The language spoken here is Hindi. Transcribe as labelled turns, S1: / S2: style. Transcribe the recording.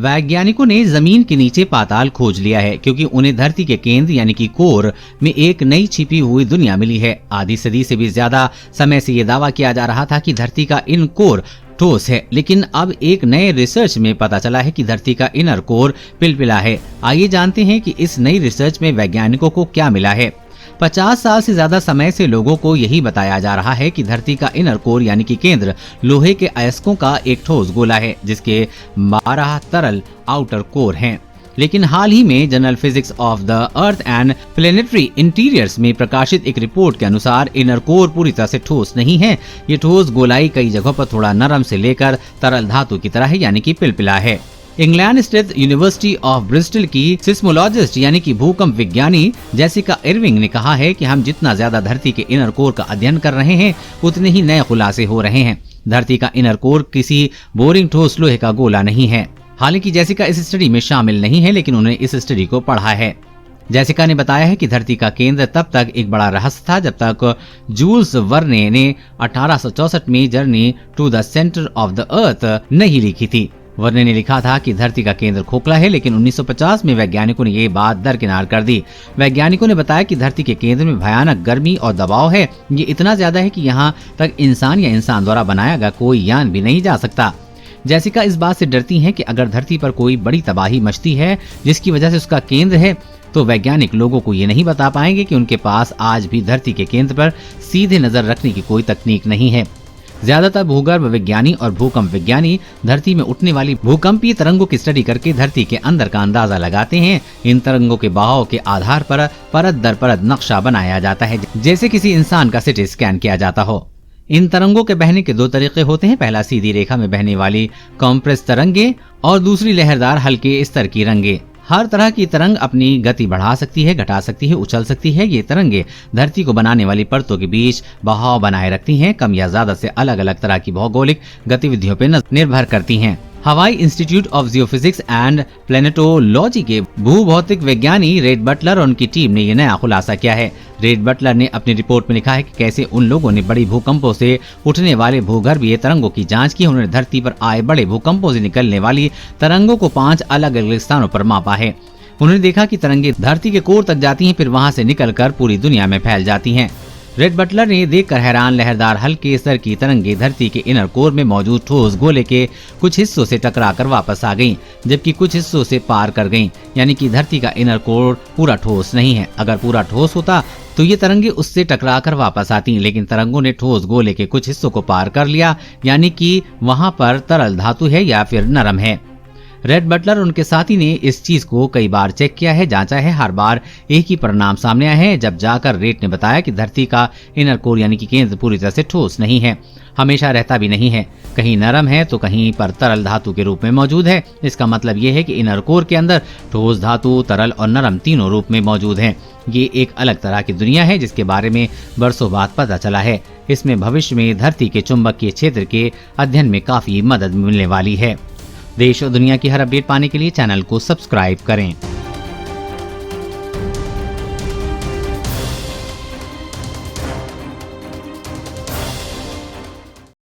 S1: वैज्ञानिकों ने जमीन के नीचे पाताल खोज लिया है, क्योंकि उन्हें धरती के केंद्र यानी कि कोर में एक नई छिपी हुई दुनिया मिली है। आधी सदी से भी ज्यादा समय से ये दावा किया जा रहा था कि धरती का इन कोर ठोस है, लेकिन अब एक नए रिसर्च में पता चला है कि धरती का इनर कोर पिलपिला है। आइए जानते हैं कि इस नई रिसर्च में वैज्ञानिकों को क्या मिला है। 50 साल से ज्यादा समय से लोगों को यही बताया जा रहा है कि धरती का इनर कोर यानी कि केंद्र लोहे के अयस्कों का एक ठोस गोला है, जिसके 12 तरल आउटर कोर हैं। लेकिन हाल ही में journal physics of the earth and planetary interiors में प्रकाशित एक रिपोर्ट के अनुसार इनर कोर पूरी तरह से ठोस नहीं है। ये ठोस गोलाई कई जगहों पर थोड़ा नरम से लेकर तरल धातु की तरह है, यानी कि पिलपिला है। इंग्लैंड स्थित यूनिवर्सिटी ऑफ ब्रिस्टल की सिस्मोलॉजिस्ट यानी कि भूकंप विज्ञानी जेसिका इरविंग ने कहा है कि हम जितना ज्यादा धरती के इनर कोर का अध्ययन कर रहे हैं, उतने ही नए खुलासे हो रहे हैं। धरती का इनर कोर किसी बोरिंग ठोस लोहे का गोला नहीं है। हालांकि जेसिका इस स्टडी में शामिल नहीं है, लेकिन उन्होंने इस स्टडी को पढ़ा है। जेसिका ने बताया है कि धरती का केंद्र तब तक एक बड़ा रहस्य था जब तक जूल्स वर्ने ने 1864 में journey to the centre of the earth नहीं लिखी थी। वर्ने ने लिखा था कि धरती का केंद्र खोखला है, लेकिन 1950 में वैज्ञानिकों ने ये बात दरकिनार कर दी। वैज्ञानिकों ने बताया कि धरती के केंद्र में भयानक गर्मी और दबाव है। ये इतना ज्यादा है कि यहाँ तक इंसान या इंसान द्वारा बनाया गया कोई यान भी नहीं जा सकता। जेसिका इस बात से डरती हैं कि अगर धरती पर कोई बड़ी तबाही मचती है जिसकी वजह से उसका केंद्र है, तो वैज्ञानिक लोगों को ये नहीं बता पाएंगे कि उनके पास आज भी धरती के केंद्र पर सीधे नजर रखने की कोई तकनीक नहीं है। ज्यादातर भूगर्भ विज्ञानी और भूकंप विज्ञानी धरती में उठने वाली भूकंपीय तरंगों की स्टडी करके धरती के अंदर का अंदाजा लगाते हैं। इन तरंगों के बहाव के आधार पर परत दर परत नक्शा बनाया जाता है, जैसे किसी इंसान का सिटी स्कैन किया जाता हो। इन तरंगों के बहने के दो तरीके होते हैं। पहला सीधी रेखा में बहने वाली कॉम्प्रेस तरंगे और दूसरी लहरदार हल्के स्तर की तरंगे। हर तरह की तरंग अपनी गति बढ़ा सकती है, घटा सकती है, उछल सकती है। ये तरंगे धरती को बनाने वाली परतों के बीच बहाव बनाए रखती हैं। कम या ज्यादा से अलग अलग तरह की भौगोलिक गतिविधियों पर निर्भर करती हैं। हवाई इंस्टीट्यूट ऑफ जियोफिजिक्स एंड प्लेनेटोलॉजी के भूभौतिक विज्ञानी रेड बटलर और उनकी टीम ने यह नया खुलासा किया है। रेड बटलर ने अपनी रिपोर्ट में लिखा है कि कैसे उन लोगों ने बड़ी भूकंपों से उठने वाले भूगर्भीय तरंगों की जांच की। उन्होंने धरती पर आए बड़े भूकंपों से निकलने वाली तरंगों को 5 अलग अलग स्थानों पर मापा है। उन्होंने देखा कि तरंगे धरती के कोर तक जाती हैं, फिर वहां से निकलकर पूरी दुनिया में फैल जाती हैं। रेड बटलर ने देखकर हैरान लहरदार हल्के स्तर की तरंगे धरती के इनर कोर में मौजूद ठोस गोले के कुछ हिस्सों से टकराकर वापस आ गईं, जबकि कुछ हिस्सों से पार कर गईं। यानी कि धरती का इनर कोर पूरा ठोस नहीं है। अगर पूरा ठोस होता तो ये तरंगे उससे टकराकर वापस आती, लेकिन तरंगों ने ठोस गोले के कुछ हिस्सों को पार कर लिया, यानी कि वहां पर तरल धातु है या फिर नरम है। रेड बटलर और उनके साथी ने इस चीज को कई बार चेक किया है, जांचा है। हर बार एक ही परिणाम सामने आया है। जब जाकर रेड ने बताया कि धरती का इनर कोर यानी कि केंद्र पूरी तरह से ठोस नहीं है, हमेशा रहता भी नहीं है। कहीं नरम है तो कहीं पर तरल धातु के रूप में मौजूद है। इसका मतलब ये है कि इनर कोर के अंदर ठोस धातु, तरल और नरम तीनों रूप में मौजूद हैं। ये एक अलग तरह की दुनिया है जिसके बारे में बरसों बाद पता चला है। इसमें भविष्य में धरती के चुंबकीय क्षेत्र के अध्ययन में काफी मदद मिलने वाली है। देश और दुनिया की हर अपडेट पाने के लिए चैनल को सब्सक्राइब करें।